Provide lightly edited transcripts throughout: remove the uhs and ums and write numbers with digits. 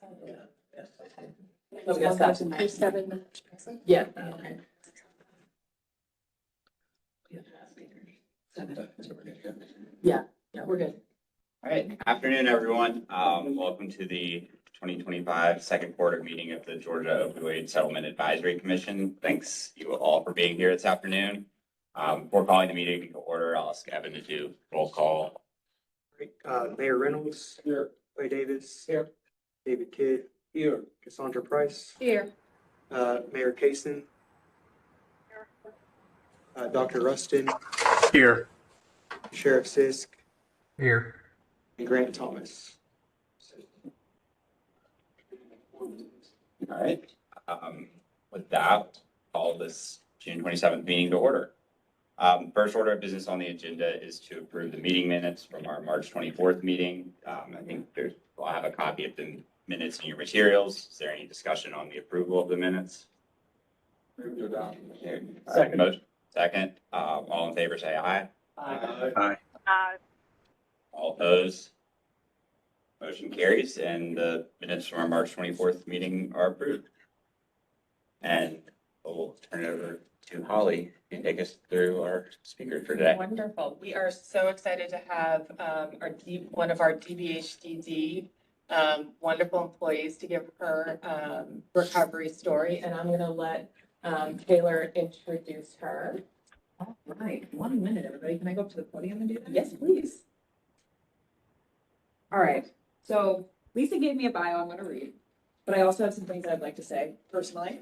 Oh, yes, that's 7 minutes. Yeah. Okay. Yeah, we're good. All right, afternoon, everyone. Welcome to the 2025 second quarter meeting of the Georgia Opioid Settlement Advisory Commission. Thanks you all for being here this afternoon. Before calling the meeting to order, I'll ask Evan to do roll call. Mayor Reynolds. Here. Clay Davis. Here. David Kidd. Here. Cassandra Price. Here. Mayor Kaysen. Here. Dr. Rustin. Here. Sheriff Sisk. Here. And Grant Thomas. All right. With that, call this June 27th meeting to order. First order of business on the agenda is to approve the meeting minutes from our March 24th meeting. I think we'll have a copy of the minutes in your materials. Is there any discussion on the approval of the minutes? Second. All in favor, say aye. Aye. All opposed? Motion carries, and the minutes from our March 24th meeting are approved. And we'll turn it over to Holly and take us through our speakers for today. Wonderful. We are so excited to have one of our DBHDD wonderful employees to give her recovery story, and I'm going to let Taylor introduce her. All right, 1 minute, everybody. Can I go up to the podium and do that? Yes, please. All right, so Lisa gave me a bio I'm going to read, but I also have some things I'd like to say personally.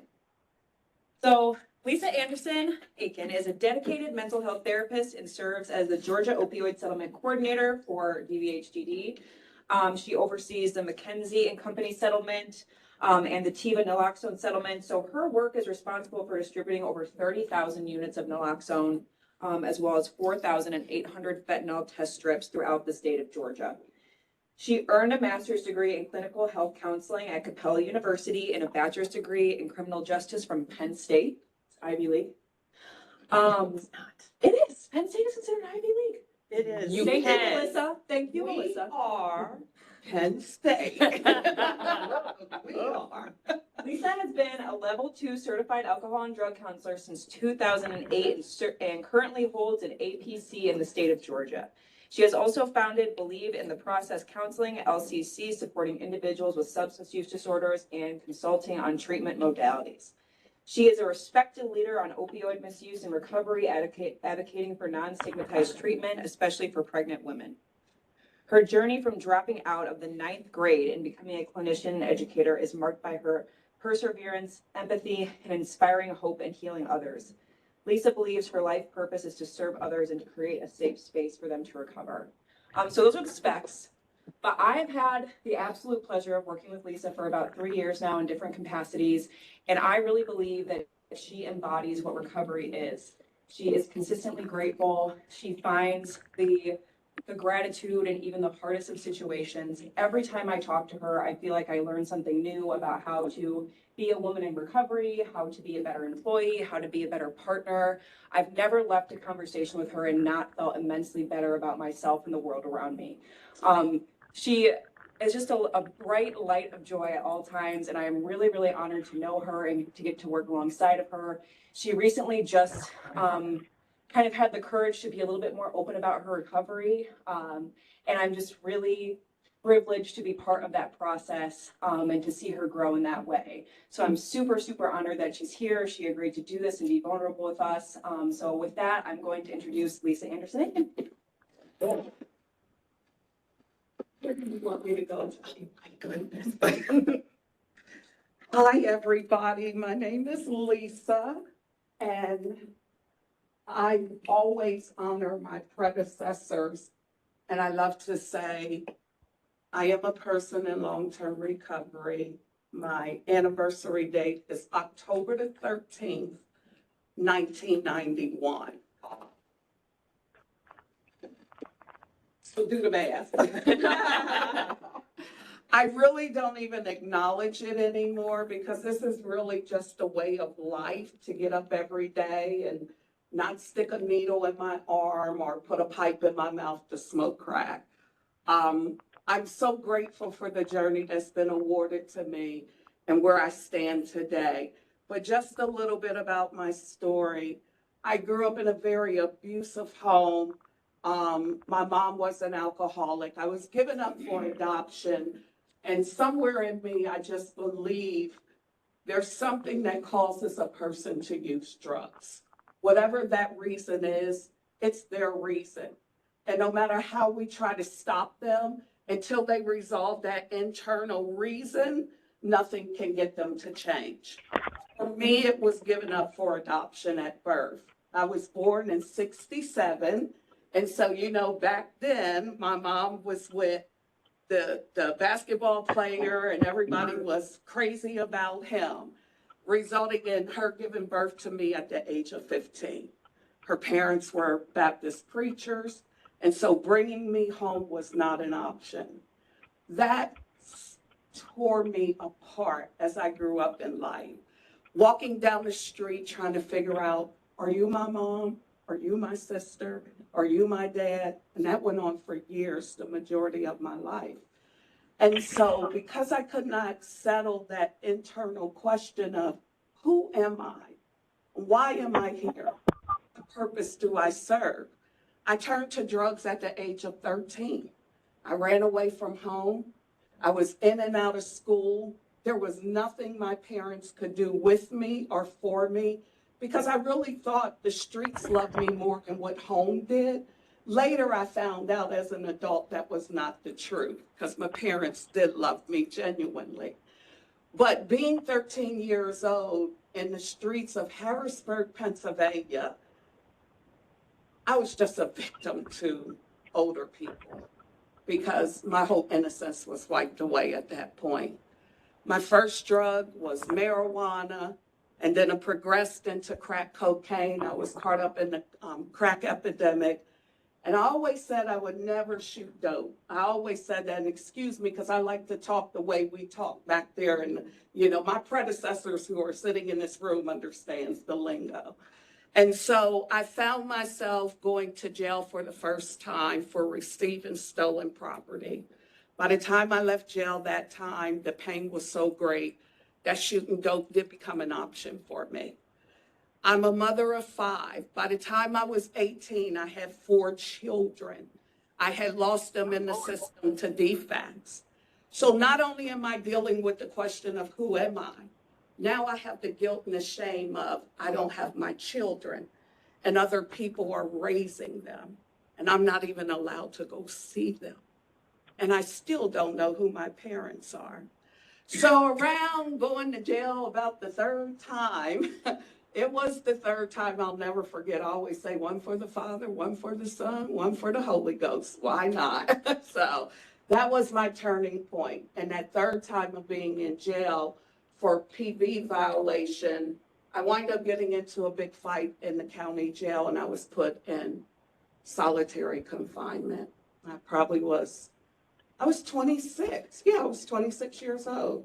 So Lisa Anderson Aiken is a dedicated mental health therapist and serves as the Georgia Opioid Settlement Coordinator for DBHDD. She oversees the McKenzie and Company settlement and the Teva naloxone settlement. So her work is responsible for distributing over 30,000 units of naloxone, as well as 4,800 fentanyl test strips throughout the state of Georgia. She earned a master's degree in clinical health counseling at Capella University and a bachelor's degree in criminal justice from Penn State. It's Ivy League. It's not. It is. Penn State is considered Ivy League. It is. You Thank can. you, Melissa. Thank you, We Melissa. are Penn State. We are. Lisa has been a level 2 certified alcohol and drug counselor since 2008 and currently holds an APC in the state of Georgia. She has also founded Believe in the Process Counseling, LCC, supporting individuals with substance use disorders and consulting on treatment modalities. She is a respected leader on opioid misuse and recovery, advocating for non-stigmatized treatment, especially for pregnant women. Her journey from dropping out of the 9th grade and becoming a clinician and educator is marked by her perseverance, empathy, and inspiring hope and healing others. Lisa believes her life purpose is to serve others and to create a safe space for them to recover. So those are the specs. But I have had the absolute pleasure of working with Lisa for about 3 years now in different capacities. And I really believe that she embodies what recovery is. She is consistently grateful. She finds the gratitude in even the hardest of situations. Every time I talk to her, I feel like I learn something new about how to be a woman in recovery, how to be a better employee, how to be a better partner. I've never left a conversation with her and not felt immensely better about myself and the world around me. She is just a bright light of joy at all times, and I am really, really honored to know her and to get to work alongside of her. She recently just kind of had the courage to be a little bit more open about her recovery, and I'm just really privileged to be part of that process and to see her grow in that way. So I'm super, super honored that she's here. She agreed to do this and be vulnerable with us. So with that, I'm going to introduce Lisa Anderson. Where do you want me to go? Oh, my goodness. Hi, everybody. My name is Lisa, and I always honor my predecessors. And I love to say, I am a person in long-term recovery. My anniversary date is October the 13th, 1991. So do the math. I really don't even acknowledge it anymore because this is really just a way of life to get up every day and not stick a needle in my arm or put a pipe in my mouth to smoke crack. I'm so grateful for the journey that's been awarded to me and where I stand today. But just a little bit about my story. I grew up in a very abusive home. My mom was an alcoholic. I was given up for adoption. And somewhere in me, I just believe there's something that causes a person to use drugs. Whatever that reason is, it's their reason. And no matter how we try to stop them, until they resolve that internal reason, nothing can get them to change. For me, it was given up for adoption at birth. I was born in '67. And so, you know, back then, my mom was with the basketball player and everybody was crazy about him, resulting in her giving birth to me at the age of 15. Her parents were Baptist preachers, and so bringing me home was not an option. That tore me apart as I grew up in life. Walking down the street trying to figure out, are you my mom? Are you my sister? Are you my dad? And that went on for years, the majority of my life. And so because I could not settle that internal question of who am I? Why am I here? What purpose do I serve? I turned to drugs at the age of 13. I ran away from home. I was in and out of school. There was nothing my parents could do with me or for me because I really thought the streets loved me more than what home did. Later, I found out as an adult that was not the truth because my parents did love me genuinely. But being 13 years old in the streets of Harrisburg, Pennsylvania, I was just a victim to older people because my whole innocence was wiped away at that point. My first drug was marijuana, and then it progressed into crack cocaine. I was caught up in the crack epidemic. And I always said I would never shoot dope. I always said that, and excuse me, because I like to talk the way we talk back there. And, you know, my predecessors who are sitting in this room understands the lingo. And so I found myself going to jail for the first time for receiving stolen property. By the time I left jail that time, the pain was so great that shooting dope did become an option for me. I'm a mother of 5. By the time I was 18, I had 4 children. I had lost them in the system to defects. So not only am I dealing with the question of who am I, now I have the guilt and the shame of I don't have my children and other people are raising them and I'm not even allowed to go see them. And I still don't know who my parents are. So around going to jail about the 3rd time, it was the 3rd time I'll never forget. I always say 1 for the Father, 1 for the Son, 1 for the Holy Ghost. Why not? So that was my turning point. And that 3rd time of being in jail for PV violation, I wind up getting into a big fight in the county jail and I was put in solitary confinement. I was 26. Yeah, I was 26 years old.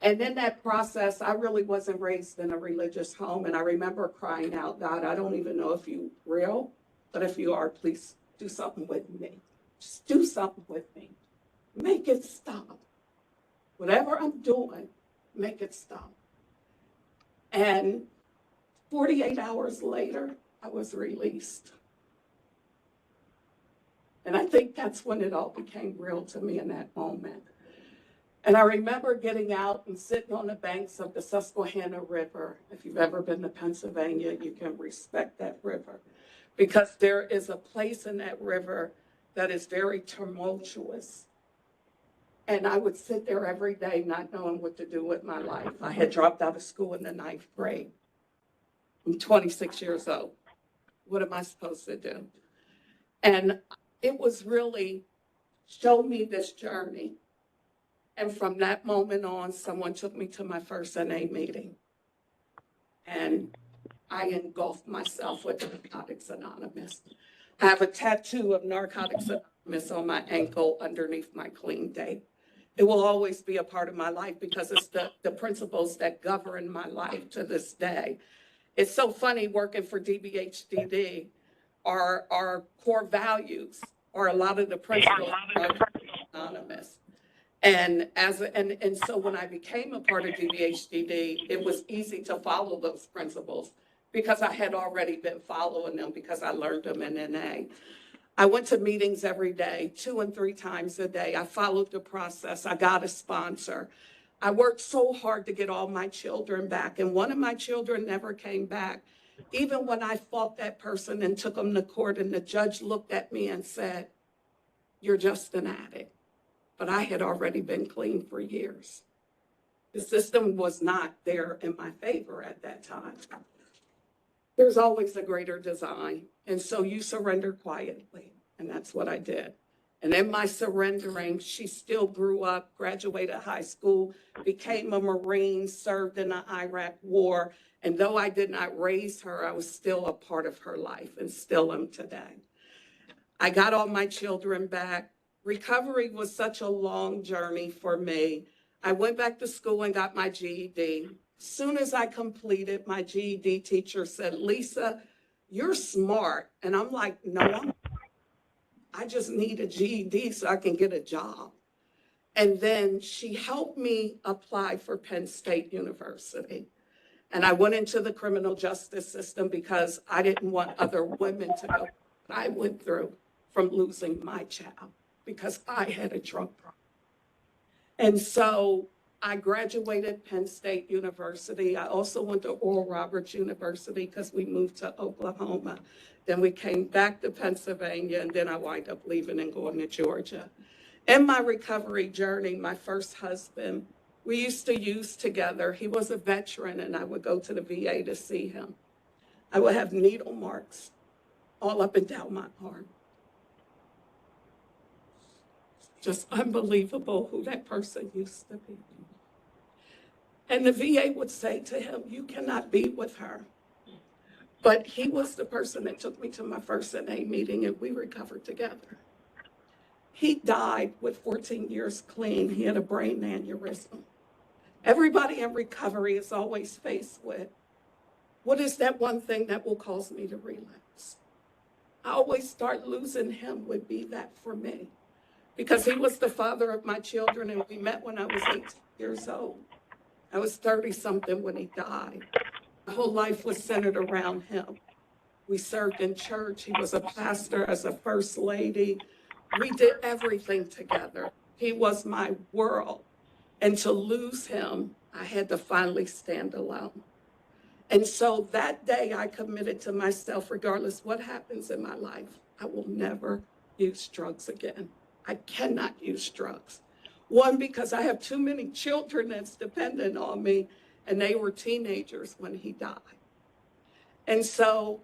And in that process, I really wasn't raised in a religious home. And I remember crying out, God, I don't even know if you're real, but if you are, please do something with me. Just do something with me. Make it stop. Whatever I'm doing, make it stop. And 48 hours later, I was released. And I think that's when it all became real to me in that moment. And I remember getting out and sitting on the banks of the Susquehanna River. If you've ever been to Pennsylvania, you can respect that river because there is a place in that river that is very tumultuous. And I would sit there every day not knowing what to do with my life. I had dropped out of school in the 9th grade. I'm 26 years old. What am I supposed to do? And it was really show me this journey. And from that moment on, someone took me to my first NA meeting. And I engulfed myself with Narcotics Anonymous. I have a tattoo of Narcotics Anonymous on my ankle underneath my clean date. It will always be a part of my life because it's the principles that govern my life to this day. It's so funny working for DBHDD. Our core values are a lot of the principles of anonymous. And so when I became a part of DBHDD, it was easy to follow those principles because I had already been following them because I learned them in NA. I went to meetings every day, 2 and 3 times a day. I followed the process. I got a sponsor. I worked so hard to get all my children back, and one of my children never came back. Even when I fought that person and took them to court, and the judge looked at me and said, "You're just an addict." But I had already been clean for years. The system was not there in my favor at that time. There's always a greater design. And so you surrender quietly. And that's what I did. And in my surrendering, she still grew up, graduated high school, became a Marine, served in the Iraq War. And though I did not raise her, I was still a part of her life and still am today. I got all my children back. Recovery was such a long journey for me. I went back to school and got my GED. Soon as I completed, my GED teacher said, "Lisa, you're smart." And I'm like, "No, I just need a GED so I can get a job." And then she helped me apply for Penn State University. And I went into the criminal justice system because I didn't want other women to go what I went through from losing my child because I had a drug problem. And so I graduated Penn State University. I also went to Oral Roberts University because we moved to Oklahoma. Then we came back to Pennsylvania, and then I wound up leaving and going to Georgia. In my recovery journey, my first husband, we used to use together. He was a veteran, and I would go to the VA to see him. I would have needle marks all up and down my arm. Just unbelievable who that person used to be. And the VA would say to him, "You cannot be with her." But he was the person that took me to my first NA meeting, and we recovered together. He died with 14 years clean. He had a brain aneurysm. Everybody in recovery is always faced with, what is that one thing that will cause me to relapse? I always start losing him would be that for me. Because he was the father of my children, and we met when I was 18 years old. I was 30-something when he died. My whole life was centered around him. We served in church. He was a pastor as a first lady. We did everything together. He was my world. And to lose him, I had to finally stand alone. And so that day I committed to myself, regardless what happens in my life, I will never use drugs again. I cannot use drugs. One, because I have too many children that's dependent on me, and they were teenagers when he died. And so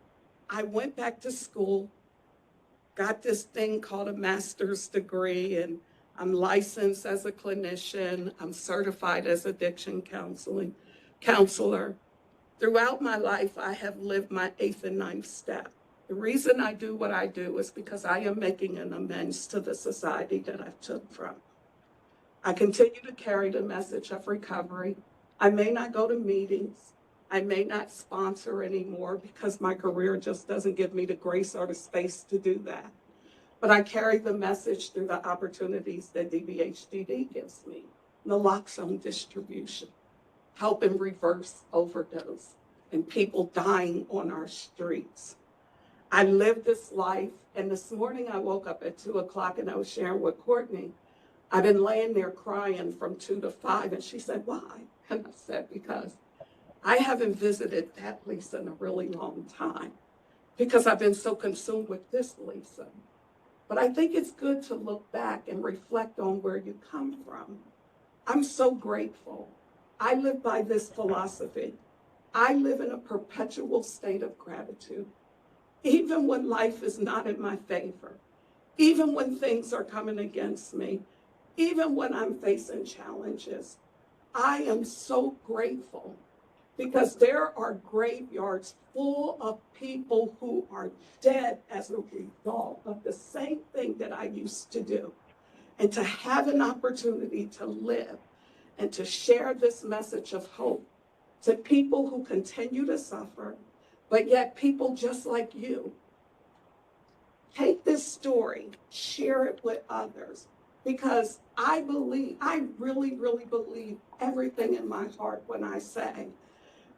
I went back to school, got this thing called a master's degree, and I'm licensed as a clinician. I'm certified as addiction counselor. Throughout my life, I have lived my 8th and 9th step. The reason I do what I do is because I am making an amends to the society that I took from. I continue to carry the message of recovery. I may not go to meetings. I may not sponsor anymore because my career just doesn't give me the grace or the space to do that. But I carry the message through the opportunities that DBHDD gives me. Naloxone distribution, helping reverse overdose, and people dying on our streets. I lived this life, and this morning I woke up at 2 o'clock and I was sharing with Courtney. I've been laying there crying from 2 to 5, and she said, "Why?" And I said, "Because I haven't visited that Lisa in a really long time because I've been so consumed with this Lisa. But I think it's good to look back and reflect on where you come from." I'm so grateful. I live by this philosophy. I live in a perpetual state of gratitude. Even when life is not in my favor, even when things are coming against me, even when I'm facing challenges, I am so grateful because there are graveyards full of people who are dead as a result of the same thing that I used to do. And to have an opportunity to live and to share this message of hope to people who continue to suffer, but yet people just like you. Take this story, share it with others. because I really, really believe everything in my heart when I say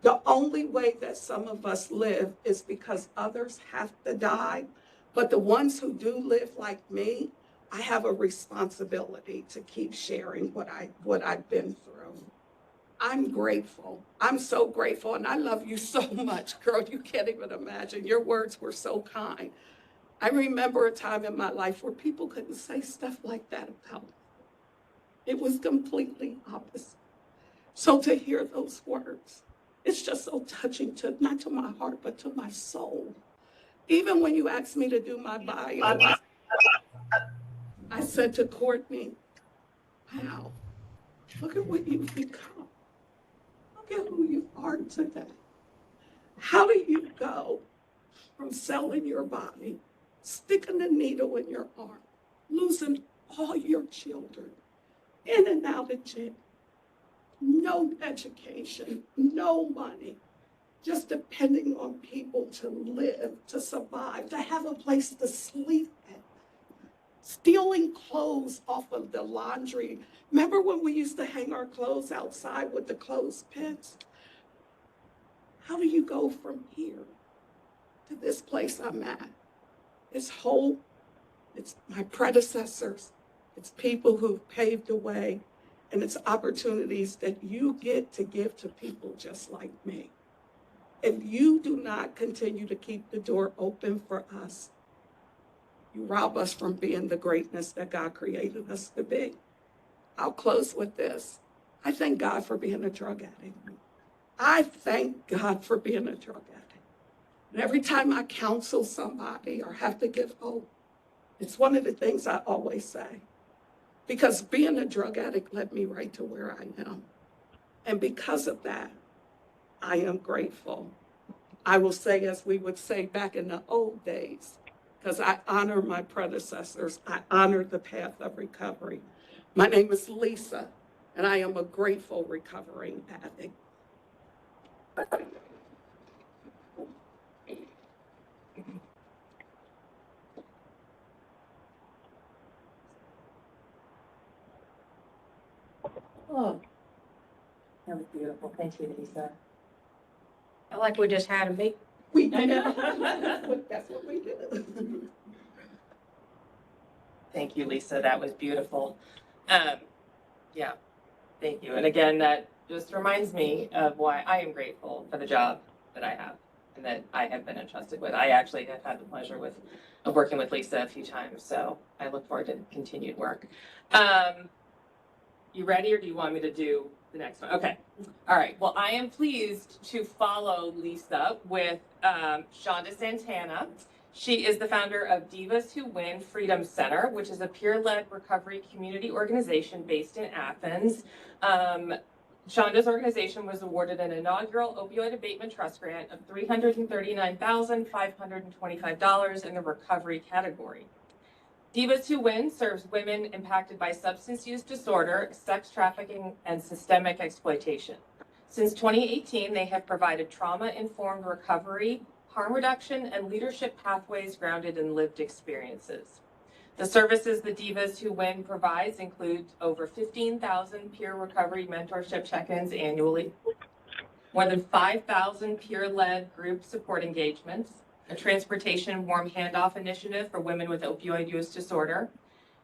the only way that some of us live is because others have to die. But the ones who do live like me, I have a responsibility to keep sharing what I've been through. I'm grateful. I'm so grateful. And I love you so much, girl. You can't even imagine. Your words were so kind. I remember a time in my life where people couldn't say stuff like that about me. It was completely opposite. So to hear those words, it's just so touching to, not to my heart, but to my soul. Even when you asked me to do my bio, I said to Courtney, wow, look at what you've become. Look at who you are today. How do you go from selling your body, sticking a needle in your arm, losing all your children, in and out of jail, no education, no money, just depending on people to live, to survive, to have a place to sleep at, stealing clothes off of the laundry. Remember when we used to hang our clothes outside with the clothespins? How do you go from here to this place I'm at? It's hope, it's my predecessors, it's people who've paved the way, and it's opportunities that you get to give to people just like me. If you do not continue to keep the door open for us, you rob us from being the greatness that God created us to be. I'll close with this. I thank God for being a drug addict. I thank God for being a drug addict. And every time I counsel somebody or have to give hope, it's one of the things I always say. Because being a drug addict led me right to where I am. And because of that, I am grateful. I will say, as we would say back in the old days, because I honor my predecessors, I honor the path of recovery. My name is Lisa, and I am a grateful recovering addict. Oh, that was beautiful. Thank you, Lisa. I like we just had a meeting. We did. That's what we did. Thank you, Lisa. That was beautiful. Yeah, thank you. And again, that just reminds me of why I am grateful for the job that I have and that I have been entrusted with. I actually have had the pleasure of working with Lisa a few times, so I look forward to continued work. You ready, or do you want me to do the next one? Okay. All right. Well, I am pleased to follow Lisa with Shonda Santana. She is the founder of Divas Who Win Freedom Center, which is a peer-led recovery community organization based in Athens. Shonda's organization was awarded an inaugural opioid abatement trust grant of $339,525 in the recovery category. Divas Who Win serves women impacted by substance use disorder, sex trafficking, and systemic exploitation. Since 2018, they have provided trauma-informed recovery, harm reduction, and leadership pathways grounded in lived experiences. The services the Divas Who Win provides include over 15,000 peer recovery mentorship check-ins annually, more than 5,000 peer-led group support engagements, a transportation warm handoff initiative for women with opioid use disorder,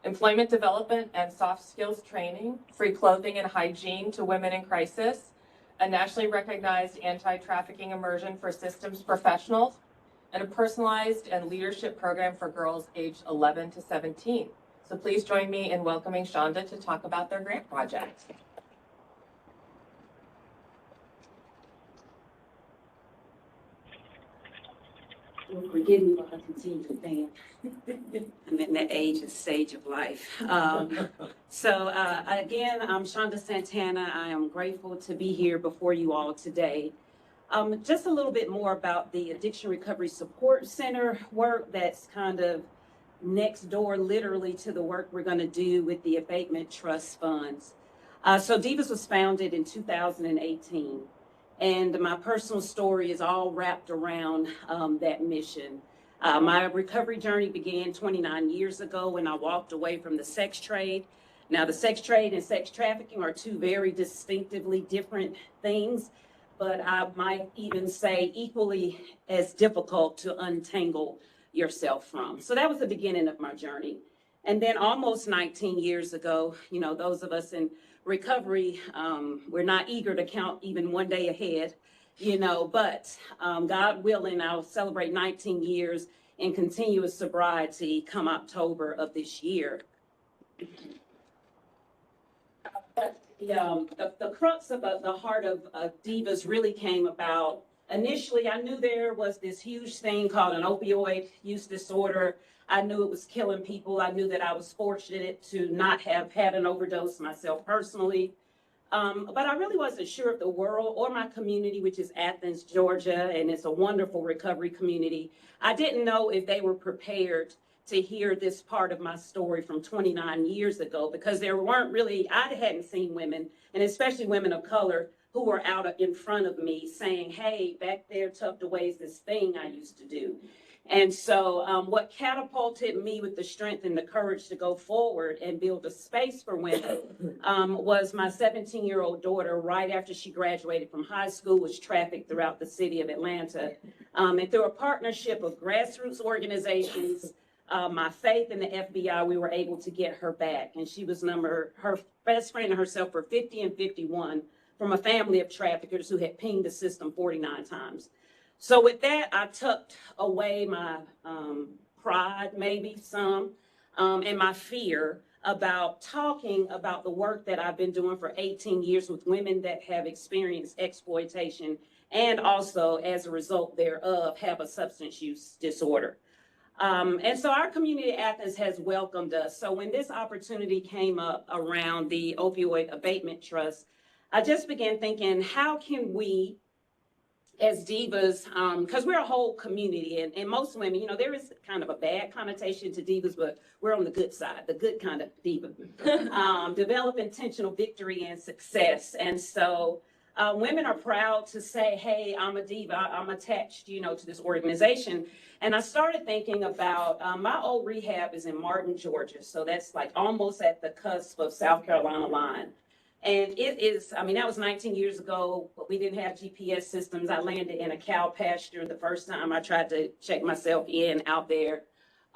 employment development and soft skills training, free clothing and hygiene to women in crisis, a nationally recognized anti-trafficking immersion for systems professionals, and a personalized and leadership program for girls aged 11 to 17. So please join me in welcoming Shonda to talk about their grant project. Forgive me while I continue to think. I'm in that age and stage of life. Again, I'm Shonda Santana. I am grateful to be here before you all today. Just a little bit more about the Addiction Recovery Support Center work that's kind of next door literally to the work we're going to do with the Abatement Trust Funds. Divas was founded in 2018. And my personal story is all wrapped around that mission. My recovery journey began 29 years ago when I walked away from the sex trade. Now, the sex trade and sex trafficking are two very distinctively different things, but I might even say equally as difficult to untangle yourself from. So that was the beginning of my journey. And then almost 19 years ago, you know, those of us in recovery, we're not eager to count even one day ahead, you know, but God willing, I'll celebrate 19 years in continuous sobriety come October of this year. The crux of the heart of Divas really came about. Initially, I knew there was this huge thing called an opioid use disorder. I knew it was killing people. I knew that I was fortunate to not have had an overdose myself personally. But I really wasn't sure if the world or my community, which is Athens, Georgia, and it's a wonderful recovery community. I didn't know if they were prepared to hear this part of my story from 29 years ago, because there weren't really, I hadn't seen women, and especially women of color, who were out in front of me saying, hey, back there tucked away is this thing I used to do. And so what catapulted me with the strength and the courage to go forward and build a space for women was my 17-year-old daughter, right after she graduated from high school, was trafficked throughout the city of Atlanta. And through a partnership of grassroots organizations, my faith in the FBI, we were able to get her back. And she was her best friend and herself were 50 and 51 from a family of traffickers who had pinged the system 49 times. So with that, I tucked away my pride, maybe some, and my fear about talking about the work that I've been doing for 18 years with women that have experienced exploitation and also, as a result thereof, have a substance use disorder. And so our community at Athens has welcomed us. So when this opportunity came up around the Opioid Abatement Trust, I just began thinking, how can we, as divas, because we're a whole community, and most women, you know, there is kind of a bad connotation to divas, but we're on the good side, the good kind of diva. Develop intentional victory and success. And so women are proud to say, hey, I'm a diva, I'm attached, you know, to this organization. And I started thinking about, my old rehab is in Martin, Georgia. So that's like almost at the cusp of South Carolina line. And it is, I mean, that was 19 years ago, but we didn't have GPS systems. I landed in a cow pasture the first time I tried to check myself in out there.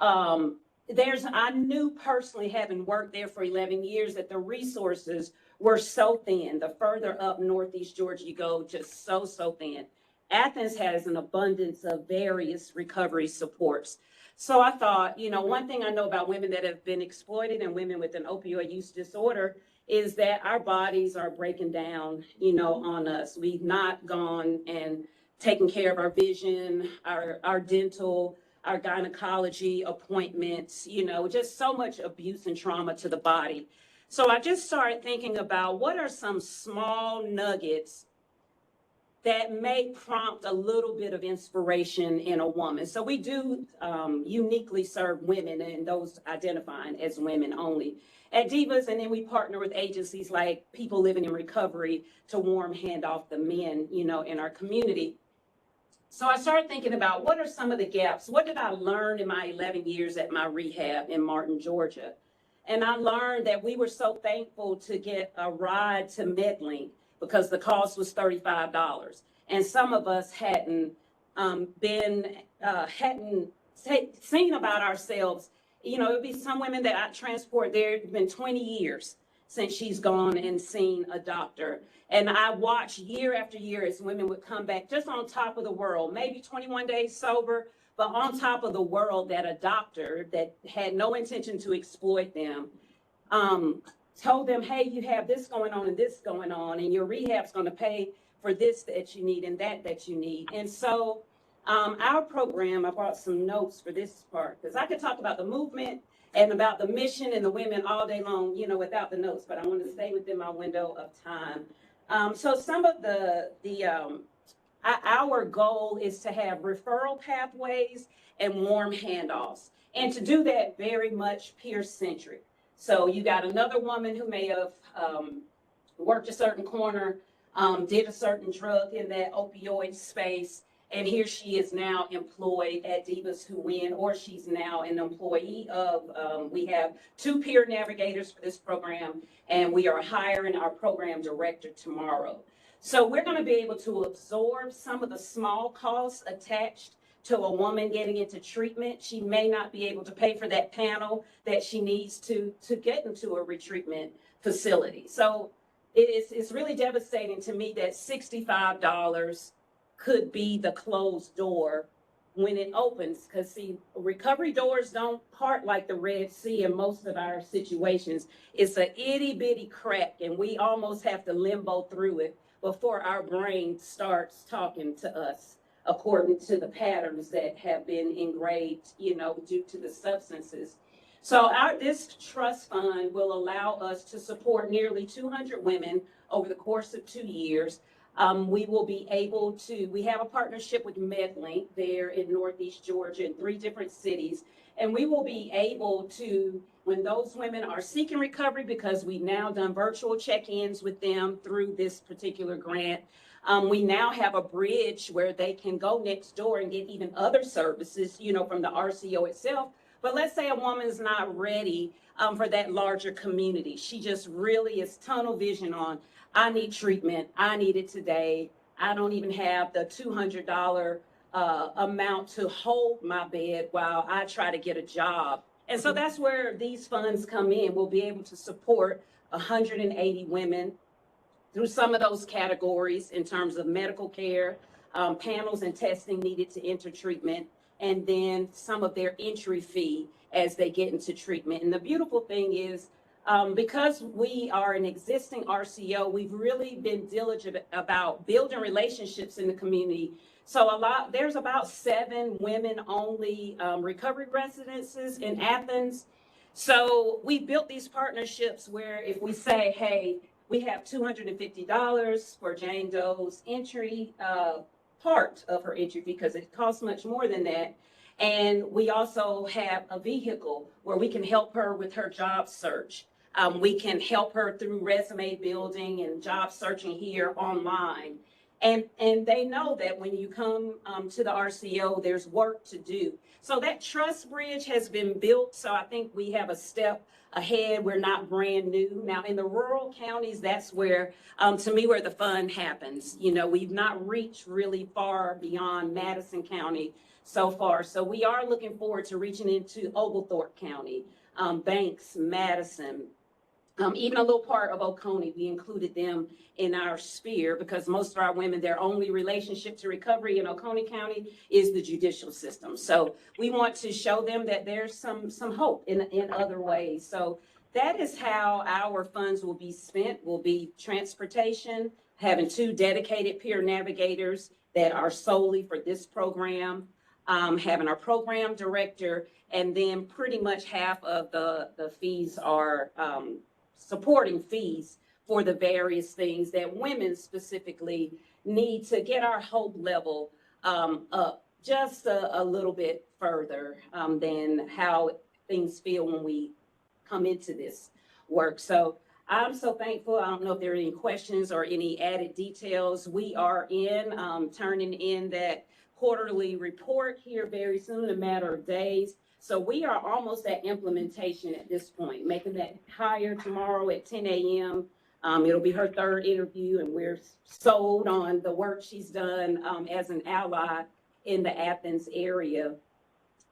I knew personally, having worked there for 11 years, that the resources were so thin. The further up Northeast Georgia you go, just so thin. Athens has an abundance of various recovery supports. So I thought, you know, one thing I know about women that have been exploited and women with an opioid use disorder is that our bodies are breaking down, you know, on us. We've not gone and taken care of our vision, our dental, our gynecology appointments, you know, just so much abuse and trauma to the body. So I just started thinking about what are some small nuggets that may prompt a little bit of inspiration in a woman. So we do uniquely serve women and those identifying as women only at Divas, and then we partner with agencies like People Living in Recovery to warm hand off the men, you know, in our community. So I started thinking about what are some of the gaps? What did I learn in my 11 years at my rehab in Martin, Georgia? And I learned that we were so thankful to get a ride to MedLink because the cost was $35. And some of us hadn't seen about ourselves. You know, it'd be some women that I transport there. It's been 20 years since she's gone and seen a doctor. And I watched year after year as women would come back just on top of the world, maybe 21 days sober, but on top of the world, that a doctor that had no intention to exploit them told them, hey, you have this going on and this going on, and your rehab's going to pay for this that you need and that you need. And so our program, I brought some notes for this part, because I could talk about the movement and about the mission and the women all day long, you know, without the notes, but I want to stay within my window of time. So some of our goal is to have referral pathways and warm handoffs, and to do that very much peer-centric. So you got another woman who may have worked a certain corner, did a certain drug in that opioid space, And here she is now employed at Divas Who Win, or she's now an employee of, we have 2 peer navigators for this program, and we are hiring our program director tomorrow. So we're going to be able to absorb some of the small costs attached to a woman getting into treatment. She may not be able to pay for that panel that she needs to get into a retreatment facility. So it's really devastating to me that $65 could be the closed door when it opens. Because see, recovery doors don't part like the Red Sea in most of our situations. It's a itty bitty crack, and we almost have to limbo through it before our brain starts talking to us according to the patterns that have been engraved, due to the substances. So this trust fund will allow us to support nearly 200 women over the course of 2 years. We will be able to, we have a partnership with MedLink there in Northeast Georgia in 3 different cities. And we will be able to, when those women are seeking recovery, because we've now done virtual check-ins with them through this particular grant, we now have a bridge where they can go next door and get even other services, from the RCO itself. But let's say a woman's not ready for that larger community. She just really is tunnel vision on, I need treatment, I need it today. I don't even have the $200 amount to hold my bed while I try to get a job. And so that's where these funds come in. We'll be able to support 180 women through some of those categories in terms of medical care, panels and testing needed to enter treatment, and then some of their entry fee as they get into treatment. And the beautiful thing is, because we are an existing RCO, we've really been diligent about building relationships in the community. So there's about 7 women-only recovery residences in Athens. So we built these partnerships where if we say, hey, we have $250 for Jane Doe's entry, part of her entry fee, because it costs much more than that. And we also have a vehicle where we can help her with her job search. We can help her through resume building and job searching here online. And they know that when you come to the RCO, there's work to do. So that trust bridge has been built. So I think we have a step ahead. We're not brand new. Now in the rural counties, that's where, to me, where the fun happens. We've not reached really far beyond Madison County so far. So we are looking forward to reaching into Oglethorpe County, Banks, Madison, even a little part of Oconee. We included them in our sphere because most of our women, their only relationship to recovery in Oconee County is the judicial system. So we want to show them that there's some hope in other ways. So that is how our funds will be spent, will be transportation, having 2 dedicated peer navigators that are solely for this program, having our program director, and then pretty much half of the fees are supporting fees for the various things that women specifically need to get our hope level up just a little bit further than how things feel when we come into this work. So I'm so thankful. I don't know if there are any questions or any added details. We are turning in that quarterly report here very soon, a matter of days. So we are almost at implementation at this point, making that hire tomorrow at 10 a.m. It'll be her 3rd interview, and we're sold on the work she's done as an ally in the Athens area.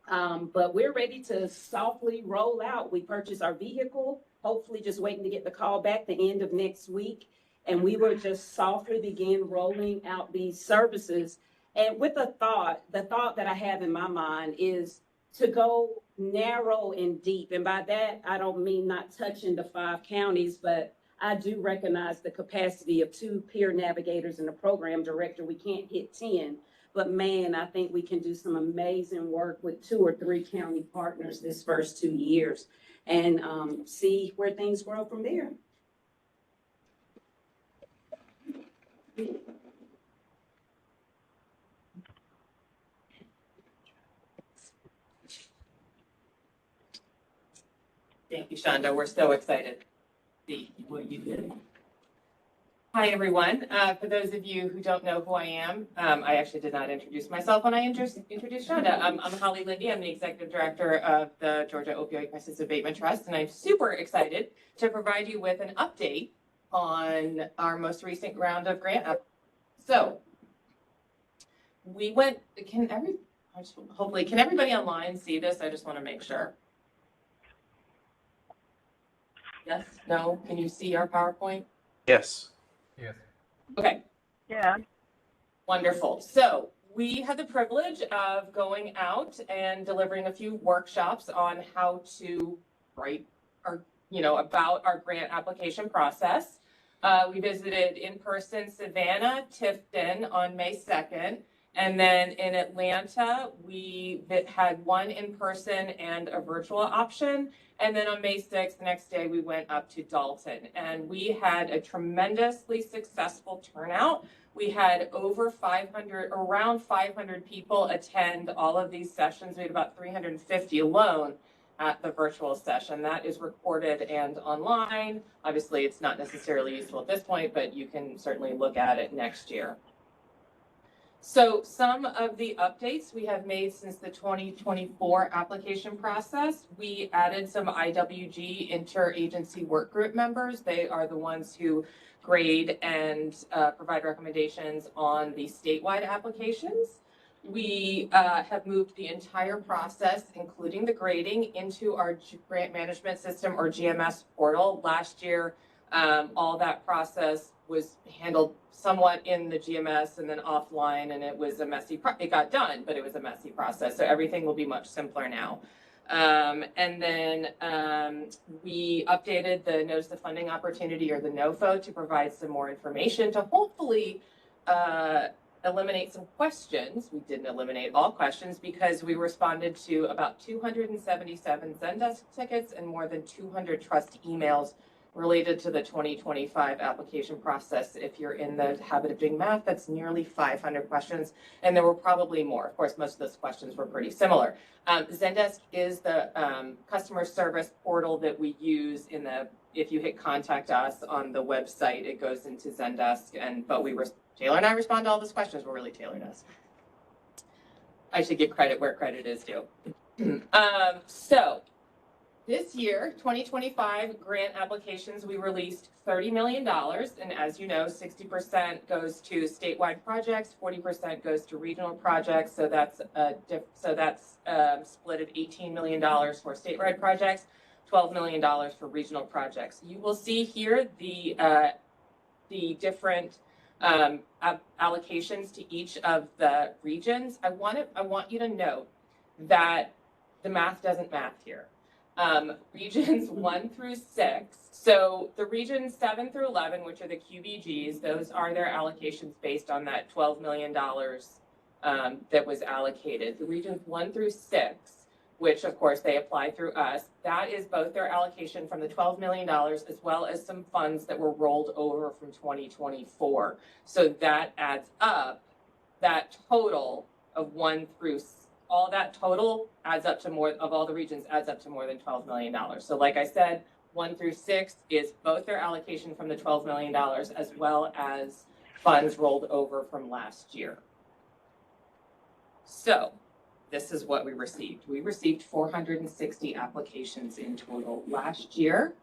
But we're ready to softly roll out. We purchased our vehicle, hopefully just waiting to get the call back the end of next week. And we will just softly begin rolling out these services. And with the thought that I have in my mind is to go narrow and deep. And by that, I don't mean not touching the 5 counties, but I do recognize the capacity of 2 peer navigators and a program director. We can't hit 10, but man, I think we can do some amazing work with 2 or 3 county partners this first 2 years and see where things grow from there. Thank you, Shonda. We're so excited to see what you did. Hi, everyone. For those of you who don't know who I am, I actually did not introduce myself when I introduced Shonda. I'm Holly Lindy. I'm the Executive Director of the Georgia Opioid Crisis Abatement Trust, and I'm super excited to provide you with an update on our most recent round of grant. So we went, hopefully, can everybody online see this? I just want to make sure. Yes? No? Can you see our PowerPoint? Yes. Yes. Okay. Yeah. Wonderful. So we had the privilege of going out and delivering a few workshops on how to write our, about our grant application process. We visited in person Savannah, Tifton on May 2nd. And then in Atlanta, we had one in person and a virtual option. And then on May 6th, the next day, we went up to Dalton. And we had a tremendously successful turnout. We had around 500 people attend all of these sessions. We had about 350 alone at the virtual session. That is recorded and online. Obviously, it's not necessarily useful at this point, but you can certainly look at it next year. So some of the updates we have made since the 2024 application process, we added some IWG interagency work group members. They are the ones who grade and provide recommendations on the statewide applications. We have moved the entire process, including the grading, into our grant management system or GMS portal. Last year, all that process was handled somewhat in the GMS and then offline, and it was a messy, it got done, but it was a messy process. So everything will be much simpler now. And then we updated the Notice of Funding Opportunity, or the NOFO, to provide some more information to hopefully eliminate some questions. We didn't eliminate all questions because we responded to about 277 Zendesk tickets and more than 200 trust emails related to the 2025 application process. If you're in the habit of doing math, that's nearly 500 questions, and there were probably more. Of course, most of those questions were pretty similar. Zendesk is the customer service portal that we use if you hit contact us on the website, it goes into Zendesk, but Taylor and I respond to all those questions. We're really Taylor does. I should give credit where credit is due. So this year, 2025 grant applications, we released $30 million. And as you know, 60% goes to statewide projects, 40% goes to regional projects. So that's split of $18 million for statewide projects, $12 million for regional projects. You will see here the different allocations to each of the regions. I want you to note that the math doesn't math here. Regions 1 through 6. So the regions 7 through 11, which are the QBGs, those are their allocations based on that $12 million that was allocated. The regions 1 through 6, which of course they apply through us, that is both their allocation from the $12 million as well as some funds that were rolled over from 2024. So that adds up, that total of 1 through 6. All that total adds up to more, of all the regions, adds up to more than $12 million. So like I said, 1 through 6 is both their allocation from the $12 million as well as funds rolled over from last year. So this is what we received. We received 460 applications in total last year.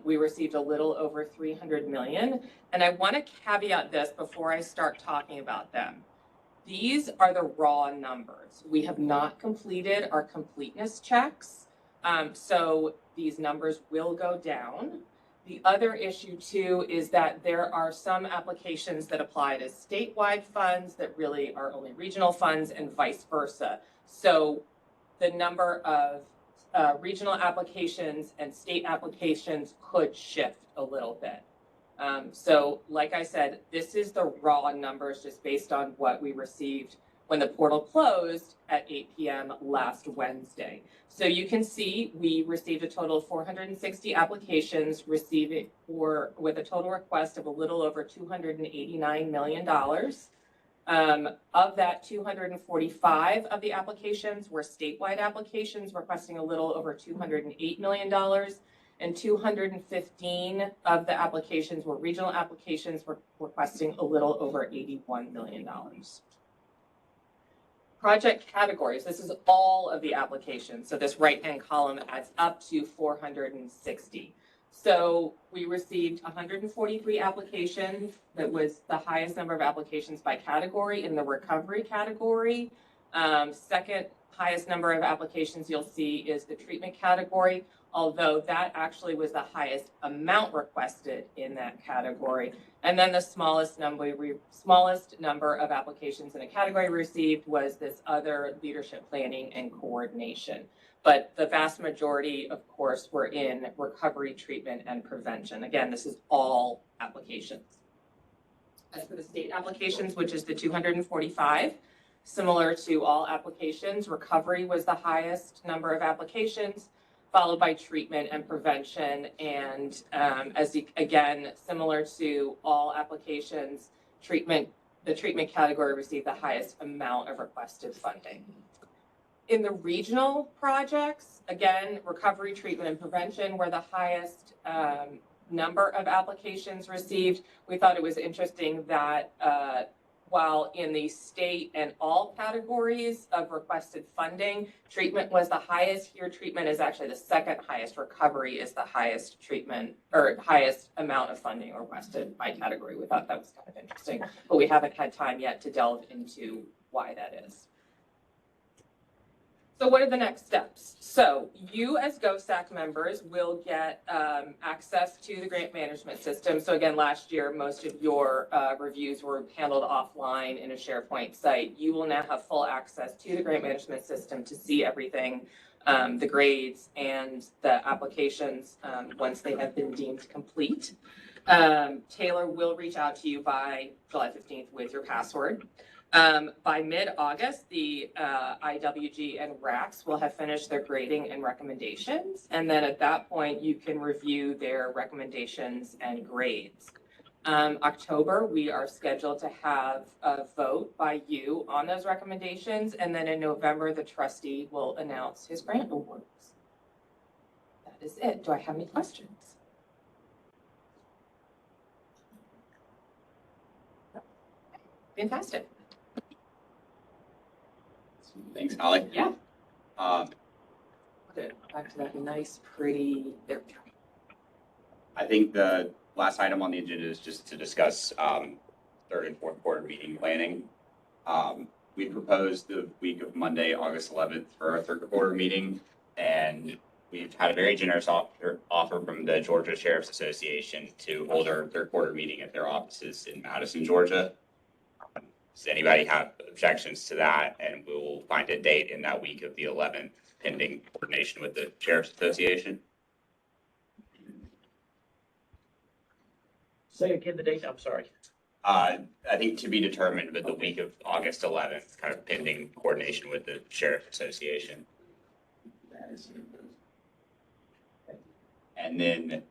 We received a little over 300 million. And I want to caveat this before I start talking about them. These are the raw numbers. We have not completed our completeness checks. So these numbers will go down. The other issue too is that there are some applications that apply to statewide funds that really are only regional funds and vice versa. So the number of regional applications and state applications could shift a little bit. So like I said, this is the raw numbers just based on what we received when the portal closed at 8 p.m. last Wednesday. So you can see we received a total of 460 applications with a total request of a little over $289 million. Of that, 245 of the applications were statewide applications requesting a little over $208 million. and 215 of the applications were regional applications, requesting a little over $81 million. Project categories, this is all of the applications. So this right-hand column adds up to 460. So we received 143 applications. That was the highest number of applications by category in the recovery category. Second highest number of applications you'll see is the treatment category, although that actually was the highest amount requested in that category. And then the smallest number of applications in a category received was this other leadership planning and coordination. But the vast majority, of course, were in recovery, treatment, and prevention. Again, this is all applications. As for the state applications, which is the 245, similar to all applications, recovery was the highest number of applications, followed by treatment and prevention. And again, similar to all applications, the treatment category received the highest amount of requested funding. In the regional projects, again, recovery, treatment, and prevention were the highest number of applications received. We thought it was interesting that while in the state and all categories of requested funding, treatment was the highest. Here, treatment is actually the second highest. Recovery is the highest treatment or highest amount of funding requested by category. We thought that was kind of interesting, but we haven't had time yet to delve into why that is. So what are the next steps? So you as GOSAC members will get access to the grant management system. So again, last year, most of your reviews were handled offline in a SharePoint site. You will now have full access to the grant management system to see everything, the grades and the applications once they have been deemed complete. Taylor will reach out to you by July 15th with your password. By mid-August, the IWG and RACs will have finished their grading and recommendations. And then at that point, you can review their recommendations and grades. October, we are scheduled to have a vote by you on those recommendations. And then in November, the trustee will announce his grant awards. That is it. Do I have any questions? Fantastic. Thanks, Holly. Yeah. Back to that nice, pretty, there we go. I think the last item on the agenda is just to discuss third and fourth quarter meeting planning. We proposed the week of Monday, August 11th for our third quarter meeting, and we've had a very generous offer from the Georgia Sheriff's Association to hold our third quarter meeting at their offices in Madison, Georgia. Does anybody have objections to that? And we will find a date in that week of the 11th, pending coordination with the Sheriff's Association. Say again the date, I'm sorry. I think to be determined, but the week of August 11th, kind of pending coordination with the Sheriff's Association. And then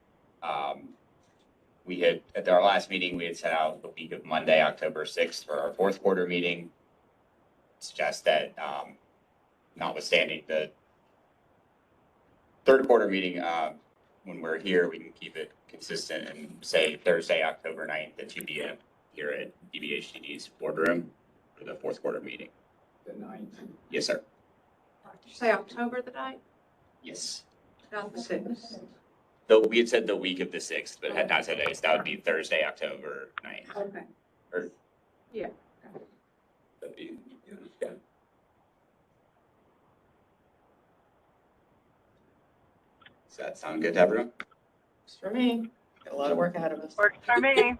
we had, at our last meeting, we had set out the week of Monday, October 6th for our fourth quarter meeting. Suggest that notwithstanding the third quarter meeting, when we're here, we can keep it consistent and say Thursday, October 9th at 2 p.m. here at DBHDD's boardroom for the fourth quarter meeting. The 9th. Yes, sir. Did you say October the 9th? Yes. Not the 6th? Though we had said the week of the 6th, but had not said days. That would be Thursday, October 9th. Okay. Or, Yeah. that'd be, yeah. Does that sound good to everyone? Just for me, got a lot of work ahead of us. Works for me.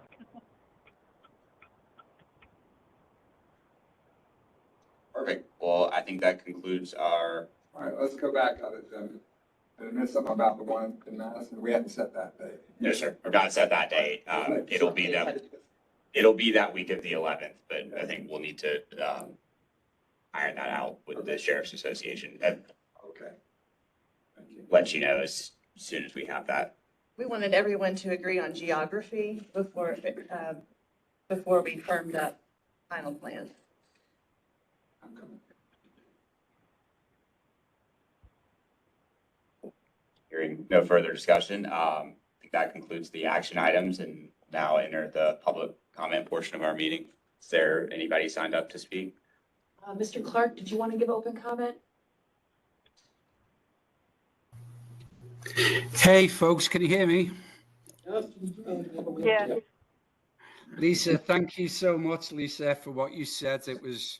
Perfect. Well, I think that concludes our, All right, let's go back on it then. Did I miss something about the one in Madison? We hadn't set that date. no, sir, we're not set that date. It'll be that week of the 11th, but I think we'll need to iron that out with the Sheriff's Association and Okay. Thank you. let you know as soon as we have that. We wanted everyone to agree on geography before we firmed up final plans. I'm coming. Hearing no further discussion, I think that concludes the action items and now enter the public comment portion of our meeting. Is there anybody signed up to speak? Mr. Clark, did you want to give open comment? Hey folks, can you hear me? Yeah. Lisa, thank you so much, Lisa, for what you said. It was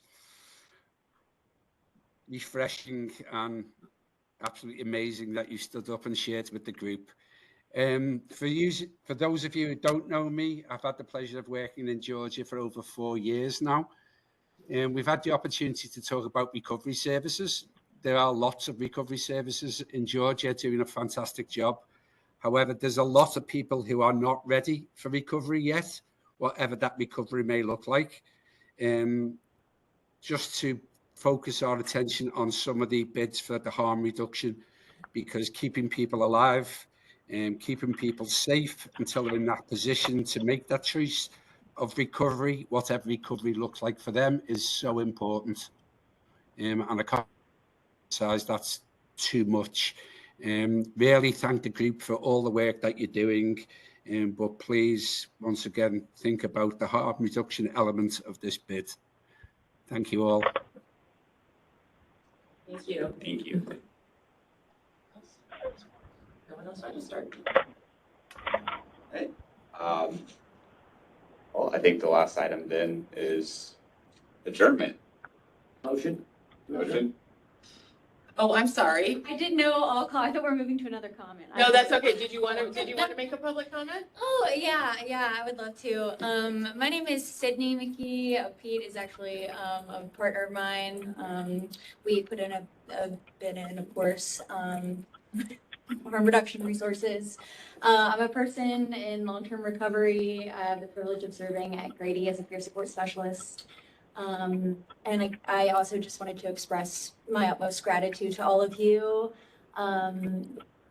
refreshing and absolutely amazing that you stood up and shared with the group. For those of you who don't know me, I've had the pleasure of working in Georgia for over 4 years now. And we've had the opportunity to talk about recovery services. There are lots of recovery services in Georgia doing a fantastic job. However, there's a lot of people who are not ready for recovery yet, whatever that recovery may look like. Just to focus our attention on some of the bids for the harm reduction, because keeping people alive and keeping people safe until they're in that position to make that choice of recovery, whatever recovery looks like for them, is so important. And I can't emphasize that's too much. Really thank the group for all the work that you're doing. But please, once again, think about the harm reduction element of this bid. Thank you all. Thank you. Thank you. No one else want to start? Okay. Well, I think the last item then is adjournment. Motion? Motion? Oh, I'm sorry. I didn't know all call. I thought we were moving to another comment. No, that's okay. Did you want to make a public comment? Oh, yeah, I would love to. My name is Sydney McKee. Pete is actually a partner of mine. We put in a bid in, of course, harm reduction resources. I'm a person in long-term recovery. I have the privilege of serving at Grady as a peer support specialist. And I also just wanted to express my utmost gratitude to all of you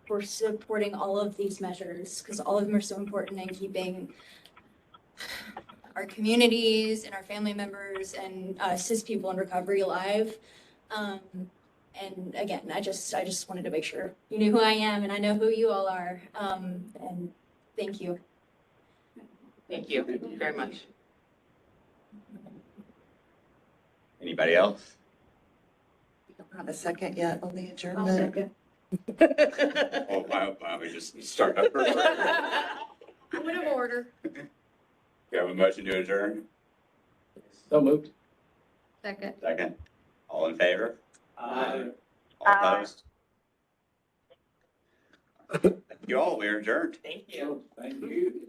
for supporting all of these measures, because all of them are so important in keeping our communities and our family members and CIS people in recovery alive. And again, I just wanted to make sure you knew who I am, and I know who you all are. And thank you. Thank you very much. Anybody else? Not a second yet on the adjournment. Oh, why don't we just start over? Point of order. We have a motion to adjourn. So moved. Second. Second. All in favor? Aye. All opposed? Thank you all. We're adjourned. Thank you. Thank you.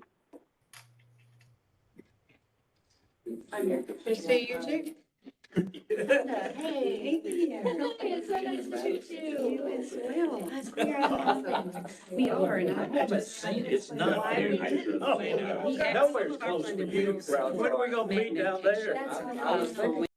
I'm here. Good to see you too. Hey, it's so nice to meet you as well. We are, and I It's not here. Nowhere's close to you. When are we gonna meet down there? That's what I was